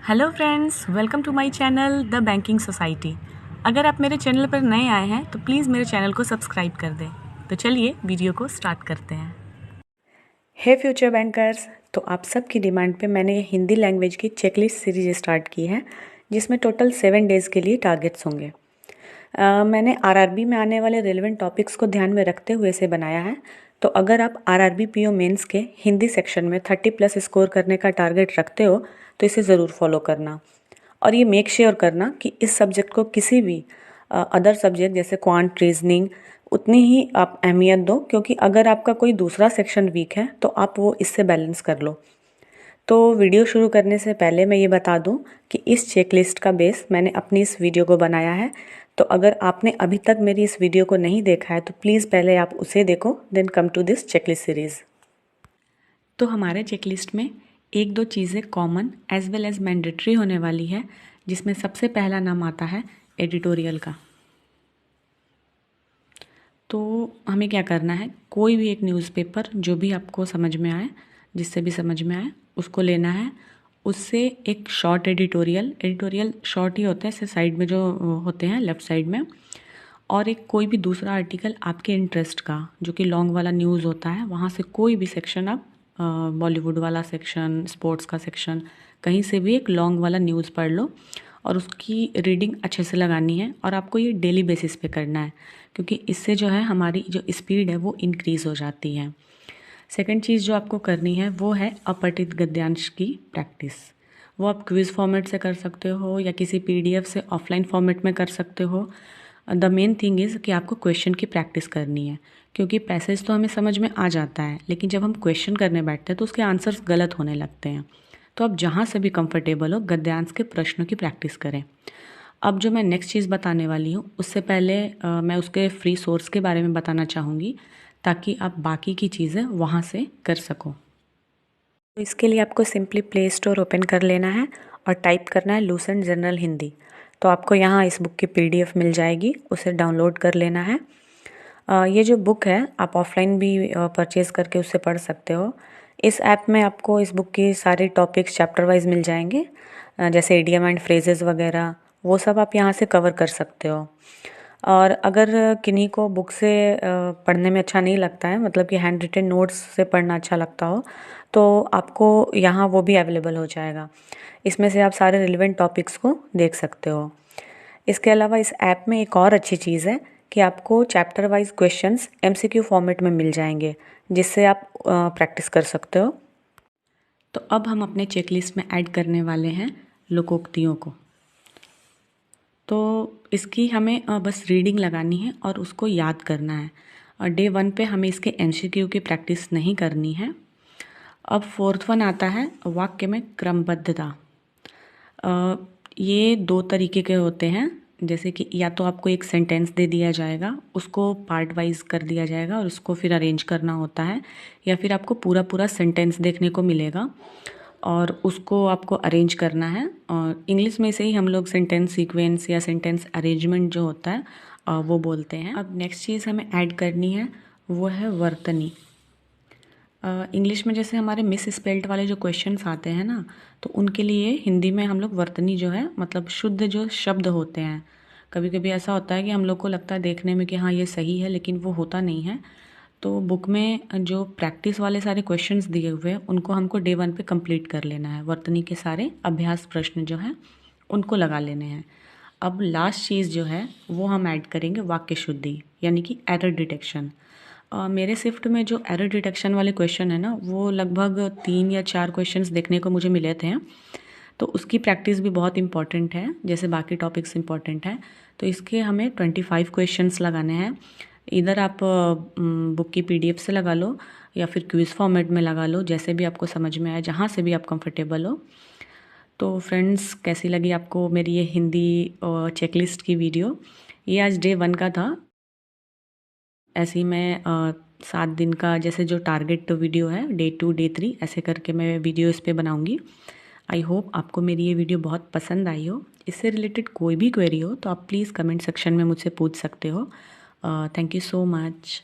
Hello friends, welcome to my channel the banking society. अगर आप मेरे चैनल पर नए आए हैं तो प्लीज़ मेरे चैनल को सब्सक्राइब कर दें। तो चलिए वीडियो को स्टार्ट करते हैं। हे फ्यूचर बैंकर्स, तो आप सबकी डिमांड पे मैंने ये हिंदी लैंग्वेज की चेकलिस्ट सीरीज स्टार्ट की है, जिसमें टोटल 7 डेज़ के लिए टारगेट्स होंगे। मैंने आरआरबी में आने वाले रेलेवेंट टॉपिक्स को ध्यान में रखते हुए इसे बनाया है। तो अगर आप आरआरबी पीओ मेंस के हिंदी सेक्शन में 30+ स्कोर करने का टारगेट रखते हो तो इसे ज़रूर फॉलो करना, और ये मेक श्योर करना कि इस सब्जेक्ट को किसी भी अदर सब्जेक्ट जैसे क्वांट रीजनिंग उतनी ही आप अहमियत दो, क्योंकि अगर आपका कोई दूसरा सेक्शन वीक है तो आप वो इससे बैलेंस कर लो। तो वीडियो शुरू करने से पहले मैं ये बता दूं कि इस चेकलिस्ट का बेस मैंने अपनी इस वीडियो को बनाया है। तो अगर आपने अभी तक मेरी इस वीडियो को नहीं देखा है तो प्लीज़ पहले आप उसे देखो, then come to this checklist series. तो हमारे चेकलिस्ट में एक दो चीज़ें common as well as mandatory होने वाली है, जिसमें सबसे पहला नाम आता है एडिटोरियल का। तो हमें क्या करना है, कोई भी एक न्यूज़पेपर जो भी आपको समझ में आए, जिससे भी समझ में आए उसको लेना है। उससे एक शॉर्ट एडिटोरियल शॉर्ट ही होते हैं, ऐसे साइड में जो होते हैं लेफ़्ट साइड में, और एक कोई भी दूसरा आर्टिकल आपके इंटरेस्ट का जो कि लॉन्ग वाला न्यूज़ होता है, वहाँ से कोई भी सेक्शन आप, बॉलीवुड वाला सेक्शन, स्पोर्ट्स का सेक्शन, कहीं से भी एक लॉन्ग वाला न्यूज़ पढ़ लो और उसकी रीडिंग अच्छे से लगानी है। और आपको ये डेली बेसिस पे करना है, क्योंकि इससे जो है हमारी जो स्पीड है वो इंक्रीज़ हो जाती है। सेकंड चीज़ जो आपको करनी है वो है अपठित गद्यांश की प्रैक्टिस। वो आप क्विज़ फॉर्मेट से कर सकते हो या किसी पीडीएफ से ऑफलाइन फॉर्मेट में कर सकते हो। द मेन थिंग इज़ कि आपको क्वेश्चन की प्रैक्टिस करनी है, क्योंकि पैसेज तो हमें समझ में आ जाता है, लेकिन जब हम क्वेश्चन करने बैठते हैं तो उसके आंसर्स गलत होने लगते हैं। तो आप जहाँ से भी कंफर्टेबल हो गद्यांश के प्रश्नों की प्रैक्टिस करें। अब जो मैं नेक्स्ट चीज़ बताने वाली हूँ उससे पहले मैं उसके फ्री सोर्स के बारे में बताना चाहूँगी, ताकि आप बाकी की चीज़ें वहाँ से कर सको। तो इसके लिए आपको सिंपली प्ले स्टोर ओपन कर लेना है और टाइप करना है लूसेंट जनरल हिंदी। तो आपको यहाँ इस बुक की पीडीएफ मिल जाएगी, उसे डाउनलोड कर लेना है। ये जो बुक है आप ऑफलाइन भी परचेज़ करके उससे पढ़ सकते हो। इस ऐप में आपको इस बुक की सारे टॉपिक्स चैप्टर वाइज मिल जाएंगे, जैसे इडियम एंड फ्रेजेस वगैरह, वो सब आप यहाँ से कवर कर सकते हो। और अगर किन्हीं को बुक से पढ़ने में अच्छा नहीं लगता है, मतलब कि हैंड रिटन नोट्स से पढ़ना अच्छा लगता हो, तो आपको यहाँ वो भी अवेलेबल हो जाएगा। इसमें से आप सारे रिलेवेंट टॉपिक्स को देख सकते हो। इसके अलावा इस ऐप में एक और अच्छी चीज़ है कि आपको chapter wise questions MCQ format में मिल जाएंगे, जिससे आप प्रैक्टिस कर सकते हो। तो अब हम अपने चेकलिस्ट में ऐड करने वाले हैं लोकोक्तियों को। तो इसकी हमें बस रीडिंग लगानी है और उसको याद करना है। और डे 1 पे हमें इसके एमसीक्यू की प्रैक्टिस नहीं करनी है। अब फोर्थ वन आता है वाक्य में क्रमबद्धता। ये दो तरीके के होते हैं, जैसे कि या तो आपको एक सेंटेंस दे दिया जाएगा, उसको पार्ट वाइज कर दिया जाएगा और उसको फिर अरेंज करना होता है, या फिर आपको पूरा पूरा सेंटेंस देखने को मिलेगा और उसको आपको अरेंज करना है। और इंग्लिश में से ही हम लोग सेंटेंस सीक्वेंस या सेंटेंस अरेंजमेंट जो होता है वो बोलते हैं। अब नेक्स्ट चीज़ हमें ऐड करनी है वो है वर्तनी। इंग्लिश में जैसे हमारे मिस स्पेल्ट वाले जो क्वेश्चंस आते हैं ना, तो उनके लिए हिंदी में हम लोग वर्तनी जो है, मतलब शुद्ध जो शब्द होते हैं, कभी कभी ऐसा होता है कि हम लोग को लगता है देखने में कि हाँ ये सही है, लेकिन वो होता नहीं है। तो बुक में जो प्रैक्टिस वाले सारे क्वेश्चंस दिए हुए हैं उनको हमको डे 1 पे कंप्लीट कर लेना है। वर्तनी के सारे अभ्यास प्रश्न जो हैं उनको लगा लेने हैं। अब लास्ट चीज़ जो है वो हम ऐड करेंगे वाक्य शुद्धि, यानी कि एरर डिटेक्शन। मेरे शिफ्ट में जो एरर डिटेक्शन वाले क्वेश्चन है ना, वो लगभग 3 या 4 क्वेश्चंस देखने को मुझे मिले थे। तो उसकी प्रैक्टिस भी बहुत इंपॉर्टेंट है, जैसे बाकी टॉपिक्स इंपॉर्टेंट हैं। तो इसके हमें 25 क्वेश्चंस लगाने हैं। इधर आप बुक की पीडीएफ से लगा लो या फिर क्विज फॉर्मेट में लगा लो, जैसे भी आपको समझ में आए, जहाँ से भी आप कंफर्टेबल हो। तो फ्रेंड्स, कैसी लगी आपको मेरी ये हिंदी चेकलिस्ट की वीडियो? ये आज डे 1 का था। ऐसे ही मैं 7 दिन का जैसे जो टारगेट वीडियो है, डे 2 डे 3 ऐसे करके मैं वीडियो इस पे बनाऊंगी। आई होप आपको मेरी ये वीडियो बहुत पसंद आई हो। इससे रिलेटेड कोई भी क्वेरी हो तो आप प्लीज़ कमेंट सेक्शन में मुझसे पूछ सकते हो। Thank you so much.